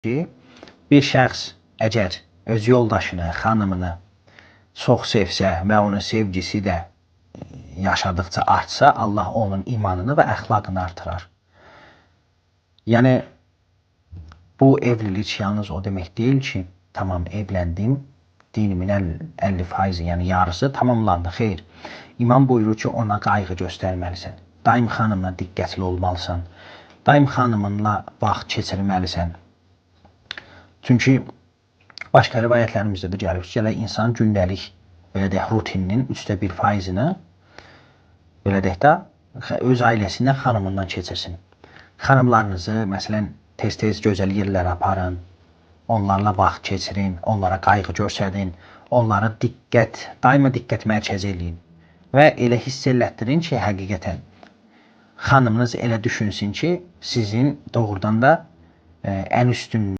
ki, bir şəxs əgər öz yoldaşını, xanımını çox sevsə və onun sevgisi də yaşadıkça artsa, Allah onun imanını və əxlaqını artırar. Yəni, bu evlilik yalnız o demək deyil ki, tamam evləndim, dinimin 50%, yəni yarısı tamamlandı. Xeyr, İmam buyurur ki, ona qayğı göstərməlisən. Daim xanımla diqqətli olmalısan. Daim xanımınla vaxt keçirməlisən. Çünki başqa rivayətlərimizdə də gəlir ki, insan gündəlik belə deyək, rutininin 1/3-ni belə deyək də öz ailəsindən, xanımından keçirsin. Xanımlarınızı, məsələn, tez-tez gözəl yerlərə aparın, onlarla vaxt keçirin, onlara qayğı göstərin, onlara daima diqqət mərkəzi eləyin və elə hiss elətdirin ki, həqiqətən xanımınız elə düşünsün ki, sizin doğrudan da ən üstün